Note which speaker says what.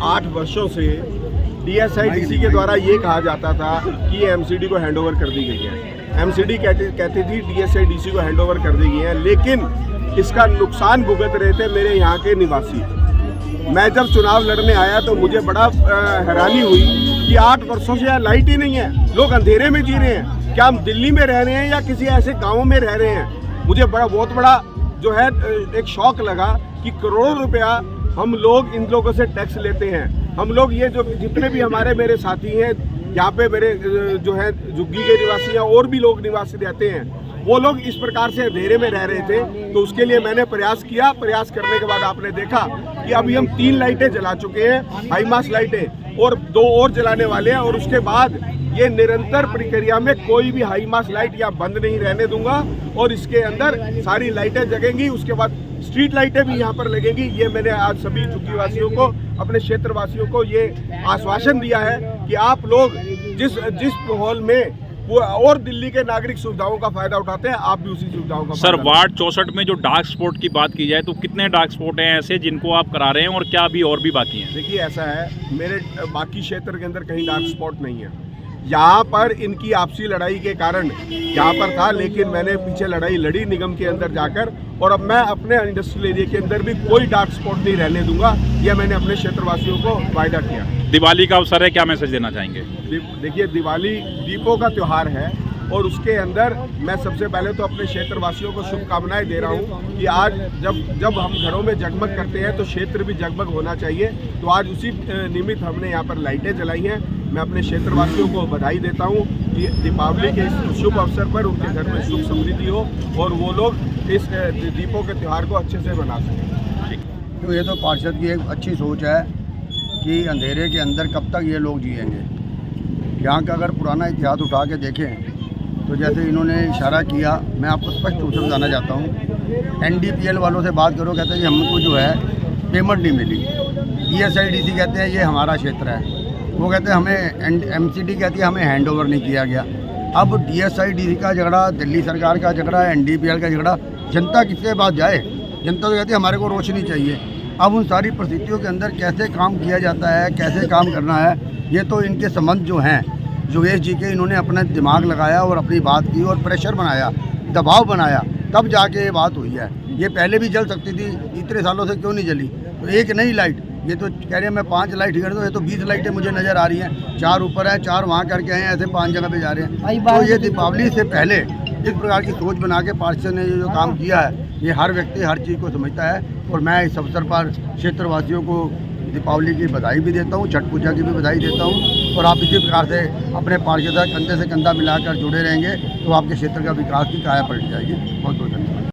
Speaker 1: 8 वर्षों से DSIDC के द्वारा ये कहा जाता था कि ये MCD को हैंडओवर कर दी गई है। MCD कहती थी DSIDC को हैंडओवर कर दी गई है, लेकिन इसका नुकसान भुगत रहे थे मेरे यहाँ के निवासी। मैं जब चुनाव लड़ने आया तो मुझे बड़ा हैरानी हुई कि 8 वर्षों से यहाँ लाइट ही नहीं है, लोग अंधेरे में जी रहे हैं। क्या हम दिल्ली में रह रहे हैं या किसी ऐसे गाँव में रह रहे हैं? मुझे बहुत बड़ा जो है एक शौक लगा कि करोड़ों रुपया हम लोग इन लोगों से टैक्स लेते हैं। हम लोग ये जो जितने भी मेरे साथी हैं यहाँ पे, मेरे जो है झुग्गी के निवासी हैं और भी लोग निवासी रहते हैं, वो लोग इस प्रकार से अंधेरे में रह रहे थे। तो उसके लिए मैंने प्रयास किया। प्रयास करने के बाद आपने देखा कि अभी हम 3 लाइटें जला चुके हैं, हाईमास लाइटें, और 2 और जलाने वाले हैं। और उसके बाद ये निरंतर प्रक्रिया में कोई भी हाईमास लाइट या बंद नहीं रहने दूंगा और इसके अंदर सारी लाइटें जगेंगी। उसके बाद स्ट्रीट लाइटें भी यहाँ पर लगेंगी। ये मैंने आज सभी झुग्गी वासियों को, अपने क्षेत्र वासियों को ये आश्वासन दिया है कि आप लोग जिस माहौल में वो और दिल्ली के नागरिक सुविधाओं का फायदा उठाते हैं, आप भी उसी सुविधाओं का।
Speaker 2: सर, वार्ड 64 में जो डार्क स्पॉट की बात की जाए तो कितने डार्क स्पॉट हैं ऐसे जिनको आप करा रहे हैं, और क्या अभी और भी बाकी हैं?
Speaker 1: देखिए, ऐसा है, मेरे बाकी क्षेत्र के अंदर कहीं डार्क स्पॉट नहीं है। यहाँ पर इनकी आपसी लड़ाई के कारण यहाँ पर था, लेकिन मैंने पीछे लड़ाई लड़ी निगम के अंदर जाकर, और अब मैं अपने इंडस्ट्रियल एरिया के अंदर भी कोई डार्क स्पॉट नहीं रहने दूंगा। यह मैंने अपने क्षेत्रवासियों को वायदा किया।
Speaker 2: दिवाली का अवसर है, क्या मैसेज देना चाहेंगे?
Speaker 1: देखिए, दिवाली दीपों का त्यौहार है और उसके अंदर मैं सबसे पहले तो अपने क्षेत्रवासियों को शुभकामनाएं दे रहा हूं कि आज जब हम घरों में जगमग करते हैं तो क्षेत्र भी जगमग होना चाहिए। तो आज उसी निमित्त हमने यहाँ पर लाइटें जलाई हैं। मैं अपने क्षेत्रवासियों को बधाई देता हूं कि दीपावली के इस शुभ अवसर पर उनके घर में सुख समृद्धि हो और वो लोग इस दीपों के त्यौहार को अच्छे से मना सकें।
Speaker 3: तो ये तो पार्षद की एक अच्छी सोच है कि अंधेरे के अंदर कब तक ये लोग जिएंगे। यहाँ का अगर पुराना इतिहास उठा के देखें तो जैसे इन्होंने इशारा किया, मैं आपको स्पष्ट रूप से बताना चाहता हूँ, NDPL वालों से बात करो, कहते हैं कि हमको जो है पेमेंट नहीं मिली। DSIDC कहते हैं ये हमारा क्षेत्र है, वो कहते हैं हमें MCD कहती है हमें हैंडओवर नहीं किया गया। अब DSIDC का झगड़ा, दिल्ली सरकार का झगड़ा, NDPL का झगड़ा, जनता किसके पास जाए? जनता तो कहती है हमारे को रोशनी चाहिए। अब उन सारी परिस्थितियों के अंदर कैसे काम किया जाता है, कैसे काम करना है, ये तो इनके संबंध जो हैं जोगेश जी के, इन्होंने अपना दिमाग लगाया और अपनी बात की और प्रेशर बनाया, दबाव बनाया, तब जाके ये बात हुई है। ये पहले भी जल सकती थी, इतने सालों से क्यों नहीं जली? तो एक नई लाइट, ये तो कह रहे हैं मैं 5 लाइट कर दूँ, ये तो 20 लाइटें मुझे नज़र आ रही हैं। 4 ऊपर है, 4 वहाँ करके आए हैं, ऐसे 5 जगह पे जा रहे हैं। तो ये दीपावली से पहले इस प्रकार की सोच बना के पार्षद ने जो काम किया है, ये हर व्यक्ति हर चीज़ को समझता है। और मैं इस अवसर पर क्षेत्रवासियों को दीपावली की बधाई भी देता हूँ, छठ पूजा की भी बधाई देता हूँ। और आप इसी प्रकार से अपने पार्षद कंधे से कंधा मिलाकर जुड़े रहेंगे तो आपके क्षेत्र का विकास की काया पलट जाएगी। बहुत बहुत धन्यवाद।